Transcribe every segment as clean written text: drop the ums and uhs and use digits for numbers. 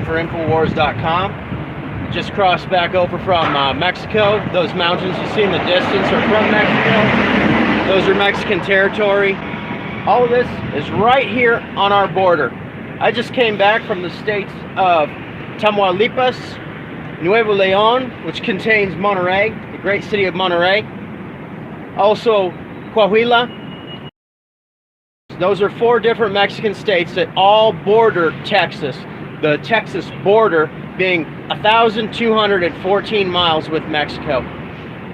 for Infowars.com. Just crossed back over from Mexico. Those mountains you see in the distance are from Mexico. Those are Mexican territory. All of this is right here on our border. I just came back from the states of Tamaulipas, Nuevo Leon, which contains Monterrey, the great city of Monterrey. Also Coahuila. Those are 4 different Mexican states that all border Texas. The Texas border being 1,214 miles with Mexico.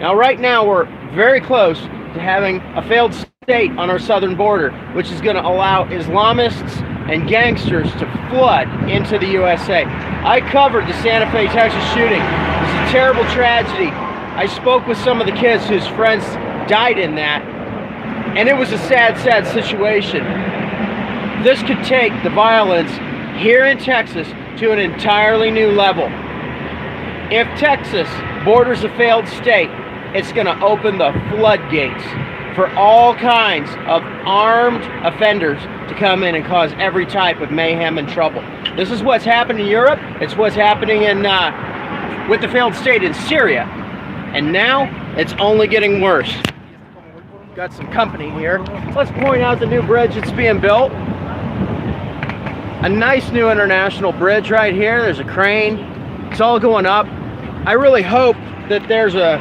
Now right now we're very close to having a failed state on our southern border, which is going to allow Islamists and gangsters to flood into the USA. I covered the Santa Fe, Texas shooting. It was a terrible tragedy. I spoke with some of the kids whose friends died in that, and it was a sad, sad situation. This could take the violence here in Texas to an entirely new level. If Texas borders a failed state, it's going to open the floodgates for all kinds of armed offenders to come in and cause every type of mayhem and trouble. This is what's happening in Europe. It's what's happening in with the failed state in Syria. And now it's only getting worse. Got some company here. Let's point out the new bridge that's being built. A nice new international bridge right here. There's a crane. It's all going up. I really hope that there's a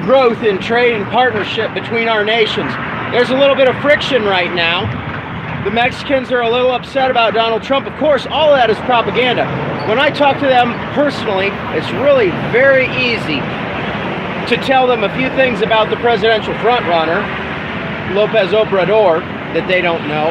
growth in trade and partnership between our nations. There's a little bit of friction right now. The Mexicans are a little upset about Donald Trump. Of course, all of that is propaganda. When I talk to them personally, it's really very easy to tell them a few things about the presidential frontrunner, Lopez Obrador, that they don't know,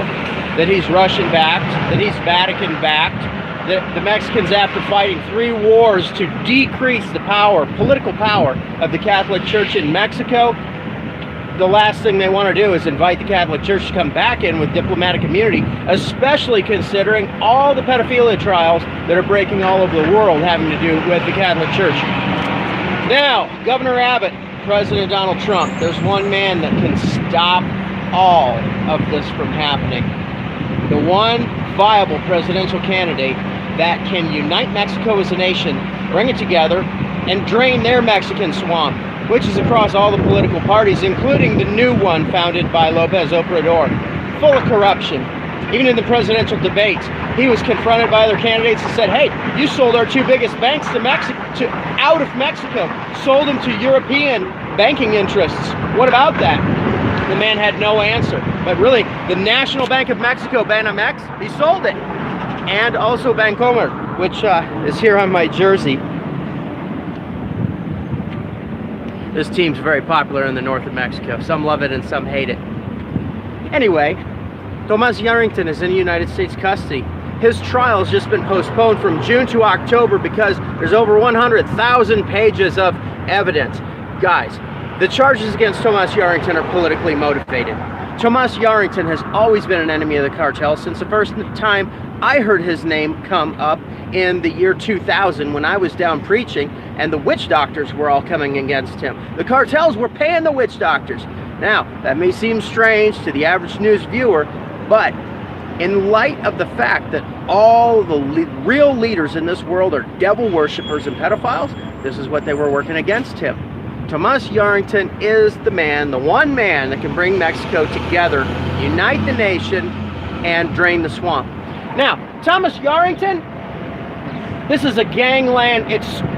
that he's Russian-backed, that he's Vatican-backed, that the Mexicans, after fighting 3 wars to decrease the power, political power of the Catholic Church in Mexico, the last thing they want to do is invite the Catholic Church to come back in with diplomatic immunity, especially considering all the pedophilia trials that are breaking all over the world having to do with the Catholic Church. Now, Governor Abbott, President Donald Trump, there's one man that can stop all of this from happening. The one viable presidential candidate that can unite Mexico as a nation, bring it together, and drain their Mexican swamp, which is across all the political parties, including the new one founded by Lopez Obrador, full of corruption. Even in the presidential debates, he was confronted by other candidates and said, hey, you sold our 2 biggest banks to out of Mexico, sold them to European banking interests. What about that? The man had no answer. But really, the National Bank of Mexico, Banamex, he sold it. And also Bancomer, which is here on my jersey. This team's very popular in the north of Mexico. Some love it and some hate it. Anyway, Tomas Yarrington is in the United States custody. His trial has just been postponed from June to October because there's over 100,000 pages of evidence. Guys, the charges against Tomas Yarrington are politically motivated. Tomas Yarrington has always been an enemy of the cartel since the first time I heard his name come up in the year 2000 when I was down preaching and the witch doctors were all coming against him. The cartels were paying the witch doctors. Now, that may seem strange to the average news viewer, but in light of the fact that all the real leaders in this world are devil worshippers and pedophiles, this is what they were working against him. Tomas Yarrington is the man, the one man that can bring Mexico together, unite the nation, and drain the swamp. Now, Tomas Yarrington, this is a gangland.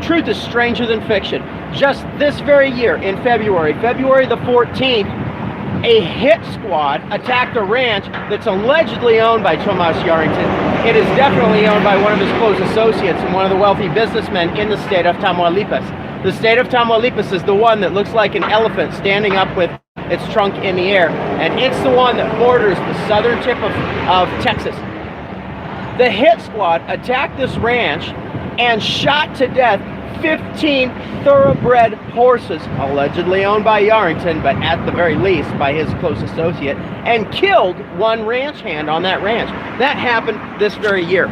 Truth is stranger than fiction. Just this very year, in February the 14th, a hit squad attacked a ranch that's allegedly owned by Tomas Yarrington. It is definitely owned by one of his close associates and one of the wealthy businessmen in the state of Tamaulipas. The state of Tamaulipas is the one that looks like an elephant standing up with its trunk in the air, and it's the one that borders the southern tip of Texas. The hit squad attacked this ranch and shot to death 15 thoroughbred horses, allegedly owned by Yarrington, but at the very least by his close associate, and killed one ranch hand on that ranch. That happened this very year.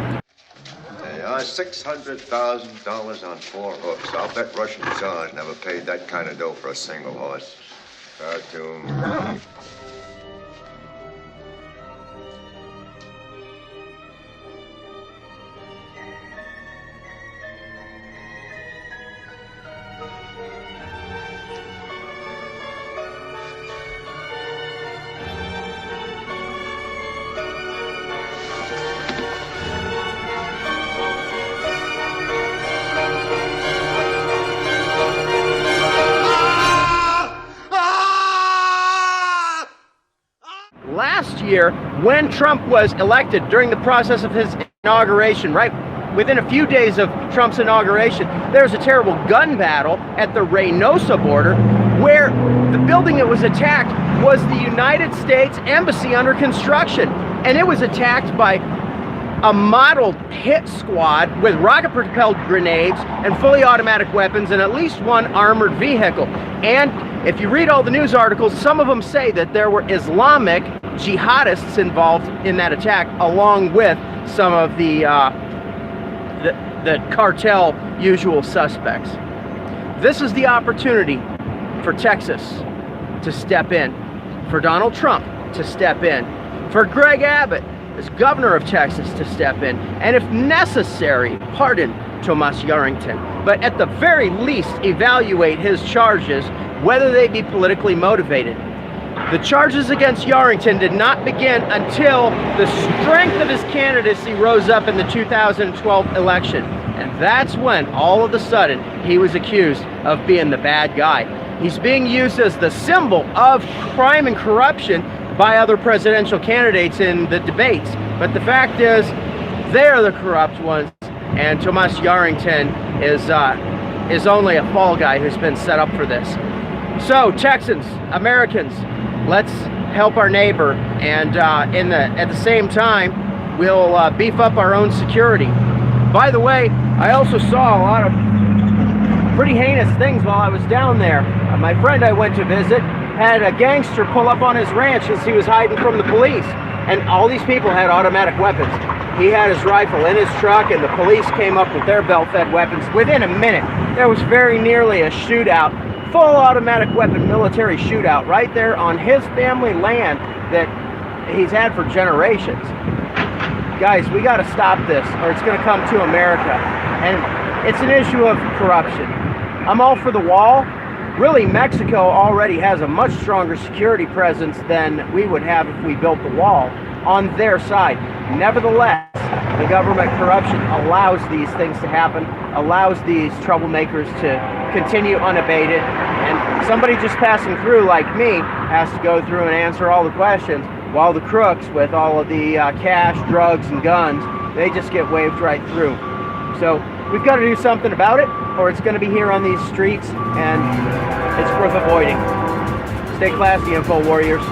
$600,000 on 4 hooks. I'll bet Russian Tsars never paid that kind of dough for a single horse. Cartoon. year, when Trump was elected, during the process of his inauguration, right within a few days of Trump's inauguration, there was a terrible gun battle at the Reynosa border, where the building that was attacked was the United States Embassy under construction. And it was attacked by a modeled hit squad with rocket-propelled grenades and fully automatic weapons and at least one armored vehicle. And if you read all the news articles, some of them say that there were Islamic jihadists involved in that attack, along with some of the cartel usual suspects. This is the opportunity for Texas to step in, for Donald Trump to step in, for Greg Abbott as governor of Texas to step in, and if necessary, pardon Tomas Yarrington, but at the very least evaluate his charges, whether they be politically motivated. The charges against Yarrington did not begin until the strength of his candidacy rose up in the 2012 election. And that's when, all of a sudden, he was accused of being the bad guy. He's being used as the symbol of crime and corruption by other presidential candidates in the debates. But the fact is, they're the corrupt ones, and Tomas Yarrington is only a fall guy who's been set up for this. So, Texans, Americans, let's help our neighbor, and at the same time, we'll beef up our own security. By the way, I also saw a lot of pretty heinous things while I was down there. My friend I went to visit had a gangster pull up on his ranch as he was hiding from the police, and all these people had automatic weapons. He had his rifle in his truck, and the police came up with their belt-fed weapons. Within a minute, there was very nearly a shootout, full automatic weapon military shootout right there on his family land that he's had for generations. Guys, we got to stop this, or it's going to come to America. And it's an issue of corruption. I'm all for the wall. Really, Mexico already has a much stronger security presence than we would have if we built the wall on their side. Nevertheless, the government corruption allows these things to happen, allows these troublemakers to continue unabated, and somebody just passing through like me has to go through and answer all the questions, while the crooks with all of the cash, drugs, and guns, they just get waved right through. So we've got to do something about it, or it's going to be here on these streets, and it's worth avoiding. Stay classy, Info Warriors.